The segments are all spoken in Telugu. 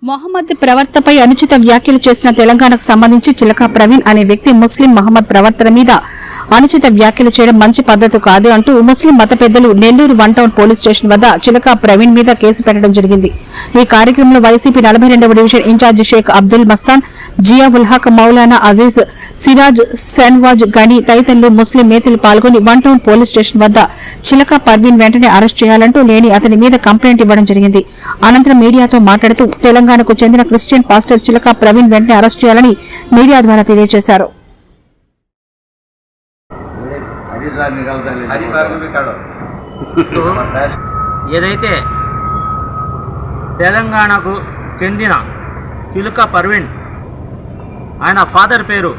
మొహమ్మద్ ప్రవర్తపై అనుచిత వ్యాఖ్యలు చేసిన తెలంగాణకు సంబంధించి చిలక ప్రవీణ్ అనే వ్యక్తి ముస్లిం మహమ్మద్ ప్రవర్తన మీద అనుచిత వ్యాఖ్యలు చేయడం మంచి పద్దతి కాదు అంటూ ముస్లిం మత పెద్దలు నెల్లూరు 1 టౌన్ పోలీస్ స్టేషన్ వద్ద చిలక ప్రవీణ్ మీద కేసు పెట్టడం జరిగింది. ఈ కార్యక్రమంలో వైసీపీ 42వ డివిజన్ ఇన్ఛార్జ్ షేక్ అబ్దుల్ మస్తాన్, జియా ఉల్ హక్, మౌలానా అజీజ్, సిరాజ్, సన్వాజ్ గని తదితరులు ముస్లిం నేతలు పాల్గొని 1 టౌన్ పోలీస్ స్టేషన్ వద్ద చిలక పర్వీన్ వెంటనే అరెస్ట్ చేయాలంటూ లేని అతని మీద కంప్లైంట్ ఇవ్వడం జరిగింది. అనంతరం మీడియాతో మాట్లాడుతూ తెలంగాణకు చెందిన క్రిస్టియన్ పాస్టర్ చిలక ప్రవీణ్ వెంటనే అరెస్ట్ చేయాలని మీడియా ద్వారా తెలియజేశారు. ఏదైతే తెలంగాణకు చెందిన చిలుక పర్వీన్, ఆయన ఫాదర్ పేరు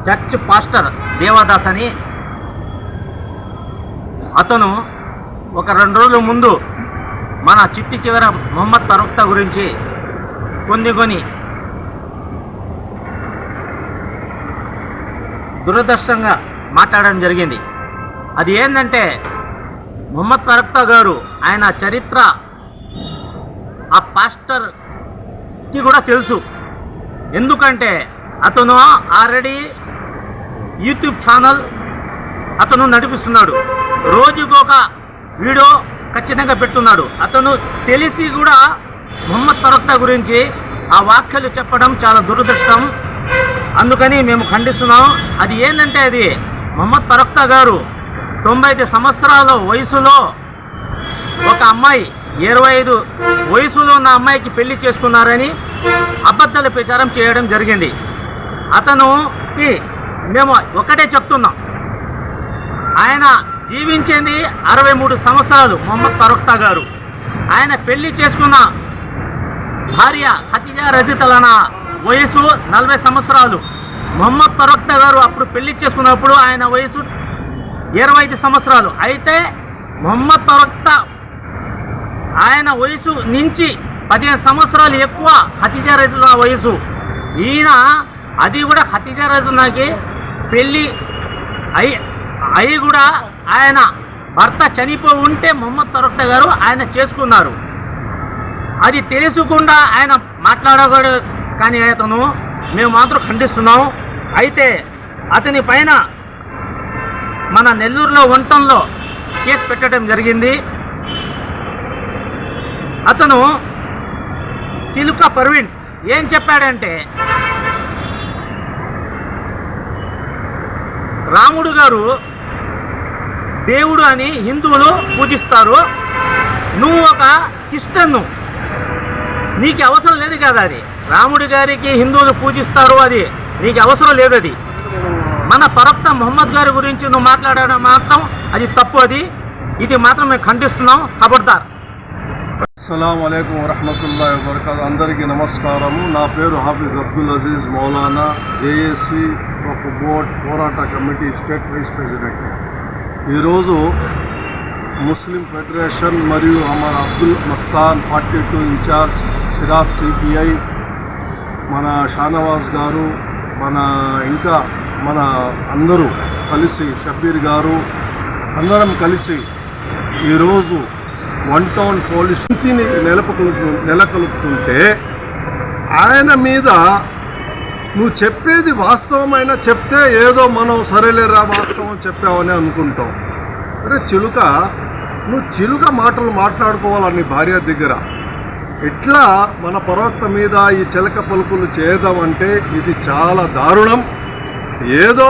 చర్చ్ పాస్టర్ దేవదాస్ అని, అతను ఒక 2 రోజుల ముందు మన చిట్టి చివర మొహమ్మద్ ప్రవక్త గురించి కొన్ని దురదర్శంగా మాట్లాడడం జరిగింది. అది ఏంటంటే మొహమ్మద్ ప్రవక్త గారు ఆయన చరిత్ర ఆ పాస్టర్కి కూడా తెలుసు. ఎందుకంటే అతను ఆల్రెడీ యూట్యూబ్ ఛానల్ అతను నడిపిస్తున్నాడు. రోజుకొక వీడియో ఖచ్చితంగా పెడుతున్నాడు. అతను తెలిసి కూడా మొహమ్మద్ ప్రవక్త గురించి ఆ వ్యాఖ్యలు చెప్పడం చాలా దురదృష్టం. అందుకని మేము ఖండిస్తున్నాం. అది ఏంటంటే అది మొహమ్మద్ ప్రవక్త గారు 95 సంవత్సరాల వయసులో ఒక అమ్మాయి 25 వయసులో ఉన్న అమ్మాయికి పెళ్లి చేసుకున్నారని అబద్ధాల ప్రచారం చేయడం జరిగింది. అతనుకి మేము ఒకటే చెప్తున్నాం, ఆయన జీవించింది 63 సంవత్సరాలు మొహమ్మద్ ప్రవక్త గారు. ఆయన పెళ్లి చేసుకున్న భార్య ఖదీజా రజితలన వయసు 40 సంవత్సరాలు. మొహమ్మద్ ప్రవక్త గారు అప్పుడు పెళ్లి చేసుకున్నప్పుడు ఆయన వయసు 25 సంవత్సరాలు. అయితే మొహమ్మద్ ప్రవక్త ఆయన వయసు నుంచి 15 సంవత్సరాలు ఎక్కువ ఖదీజా రజితలన వయసు. ఈయన అది కూడా ఖదీజా రజితలనకి పెళ్ళి అయి కూడా ఆయన భర్త చనిపోయి ఉంటే మొహమ్మద్ ప్రవక్త గారు ఆయన చేసుకున్నారు. అది తెలుసుకుండా ఆయన మాట్లాడకూడదు. కానీ అతను మేము మాత్రం ఖండిస్తున్నాం. అయితే అతని పైన మన నెల్లూరులో 1 టౌన్లో కేసు పెట్టడం జరిగింది. అతను చిలుక పర్వీన్ ఏం చెప్పాడంటే, రాముడు గారు దేవుడు అని హిందువులు పూజిస్తారు, నువ్వు ఒక క్రిస్టియన్ను, నీకు అవసరం లేదు కదా. అది రాముడి గారికి హిందువులు పూజిస్తారు, అది నీకు అవసరం లేదు. అది మన ప్రవక్త మొహమ్మద్ గారి గురించి నువ్వు మాట్లాడడం మాత్రం అది తప్పు. ఇది మాత్రం మేము ఖండిస్తున్నాం. ఖబర్దార్. అస్సలాము అలైకుం వరహమతుల్లాహి వబరకాతుహు. అందరికీ నమస్కారము. నా పేరు హాఫీజ్ అబ్దుల్ అజీజ్ మౌలానా, జేఏసీ బోర్డ్ పోరాట కమిటీ స్టేట్ వైస్ ప్రెసిడెంట్. ఈరోజు ముస్లిం ఫెడరేషన్ మరియు అమర్ అబ్దుల్ మస్తాన్ 42 ఇన్ఛార్జ్, సిరాజ్ సిపిఐ, మన షానవాజ్ గారు, ఇంకా మన అందరూ కలిసి, షబ్బీర్ గారు, అందరం కలిసి ఈరోజు 1 టౌన్ పోలీస్ ని నెలకొల్పుతుంటే ఆయన మీద నువ్వు చెప్పేది వాస్తవమైనా చెప్తే ఏదో మనం సరేలేరా వాస్తవం చెప్పావని అనుకుంటాం. అరే చిలుక, నువ్వు చిలుక మాటలు మాట్లాడుకోవాలని భార్య దగ్గర ఇట్లా మన ప్రవక్త మీద ఈ చిలక పలుకులు చేయదామంటే ఇది చాలా దారుణం. ఏదో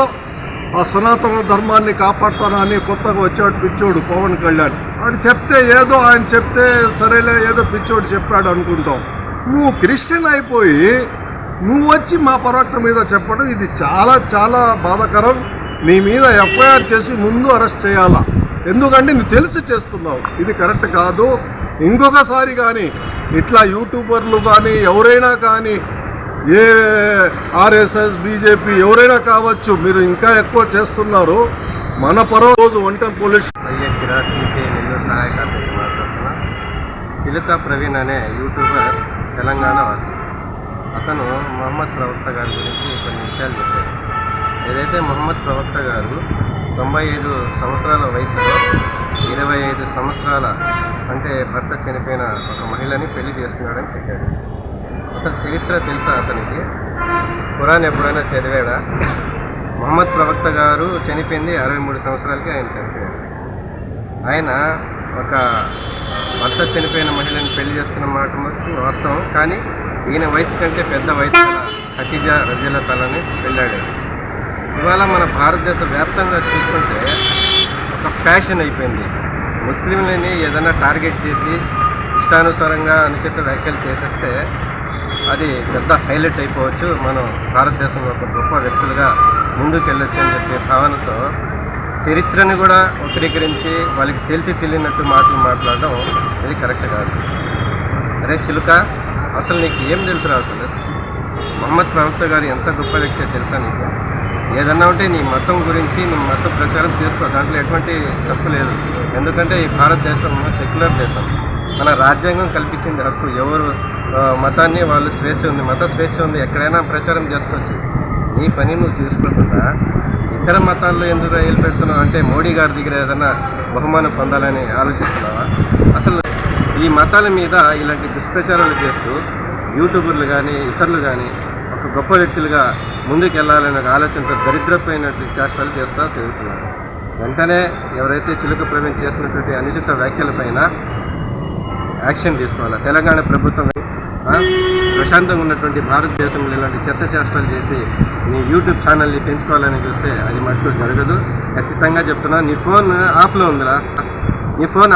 ఆ సనాతన ధర్మాన్ని కాపాడతానని కొత్తగా వచ్చాడు పిచ్చోడు పవన్ కళ్యాణ్, వాడు చెప్తే ఏదో ఆయన చెప్తే సరేలే ఏదో పిచ్చోడు చెప్పాడు అనుకుంటాం. నువ్వు క్రిస్టియన్ అయిపోయి నువ్వు వచ్చి మా ప్రవక్త మీద చెప్పడం ఇది చాలా చాలా బాధాకరం. నీ మీద ఎఫ్ఐఆర్ చేసి ముందు అరెస్ట్ చేయాలా. ఎందుకంటే నువ్వు తెలిసి చేస్తున్నావు, ఇది కరెక్ట్ కాదు. ఇంకొకసారి కానీ ఇట్లా యూట్యూబర్లు కానీ ఎవరైనా కానీ, ఏ ఆర్ఎస్ఎస్ బీజేపీ ఎవరైనా కావచ్చు, మీరు ఇంకా ఎక్కువ చేస్తున్నారు. మన రోజు 1 టౌన్ పోలీస్ నెల్లూరు సహాయ కార్యదర్శి మాట్లాడుతున్నా. చిలుక ప్రవీణ్ అనే యూట్యూబర్ తెలంగాణ వాసి. అతను మొహమ్మద్ ప్రవక్త గారి గురించి కొన్ని విషయాలు చెప్పారు. ఏదైతే మొహమ్మద్ ప్రవక్త గారు 95 సంవత్సరాల వయసులో 25 సంవత్సరాల అంటే భర్త చనిపోయిన ఒక మహిళని పెళ్లి చేసుకున్నాడని చెప్పాడు. అసలు చరిత్ర తెలుసా అతనికి? ఖురాన్ ఎప్పుడైనా చదివాడా? మహమ్మద్ ప్రవక్త గారు చనిపోయింది 63 సంవత్సరాలకి ఆయన చనిపోయాడు. ఆయన ఒక భర్త చనిపోయిన మహిళని పెళ్లి చేసుకున్న మాట వాస్తవం, కానీ ఈయన వయసు కంటే పెద్ద వయసు ఖదీజా రజియల్లాహు అన్హాని పెళ్ళాడాడు. ఇవాళ మన భారతదేశ వ్యాప్తంగా చూసుకుంటే ఒక ఫ్యాషన్ అయిపోయింది. ముస్లింలని ఏదైనా టార్గెట్ చేసి ఇష్టానుసారంగా అనుచిత వ్యాఖ్యలు చేసేస్తే అది పెద్ద హైలైట్ అయిపోవచ్చు, మనం భారతదేశంలో ఒక గొప్ప వ్యక్తులుగా ముందుకు వెళ్ళొచ్చు అని చెప్పే భావనతో చరిత్రని కూడా వక్రీకరించి వాళ్ళకి తెలిసి తెలియనట్టు మాటలు మాట్లాడడం ఇది కరెక్ట్ కాదు. అరే చిలుక, అసలు నీకు ఏం తెలుసురా? అసలు మహమ్మద్ ప్రవక్త గారు ఎంత గొప్ప వ్యక్తి తెలుసా నీకు? ఏదన్నా ఉంటే నీ మతం గురించి నీ మత ప్రచారం చేసుకో, దాంట్లో ఎటువంటి తప్పు లేదు. ఎందుకంటే ఈ భారతదేశం సెక్యులర్ దేశం, మన రాజ్యాంగం కల్పించింది హక్కు. ఎవరు మతాన్ని వాళ్ళు స్వేచ్ఛ ఉంది, మత స్వేచ్ఛ ఉంది, ఎక్కడైనా ప్రచారం చేసుకోవచ్చు. నీ పని నువ్వు చూసుకోకుండా ఇతర మతాల్లో ఎందుకు రైలు పెడుతున్నావు? అంటే మోడీ గారి దగ్గర ఏదైనా బహుమానం పొందాలని ఆలోచిస్తున్నావా? అసలు ఈ మతాల మీద ఇలాంటి దుష్ప్రచారాలు చేస్తూ యూట్యూబర్లు కానీ ఇతరులు కానీ ఒక గొప్ప వ్యక్తులుగా ముందుకు వెళ్ళాలనే ఒక ఆలోచనతో దరిద్రపోయినట్టు చేష్టాలు చేస్తూ తిరుగుతున్నారు. వెంటనే ఎవరైతే చిలుక ప్రవీణ్ చేసినటువంటి అనుచిత వ్యాఖ్యలపైన యాక్షన్ తీసుకోవాలి. తెలంగాణ ప్రభుత్వం ప్రశాంతంగా ఉన్నటువంటి భారతదేశంలో ఇలాంటి చెత్త చేష్టాలు చేసి నీ యూట్యూబ్ ఛానల్ని పెంచుకోవాలని చూస్తే అది మటుకు జరగదు. ఖచ్చితంగా చెప్తున్నా, నీ ఫోన్ ఆఫ్లో ఉందిరా, నీ ఫోన్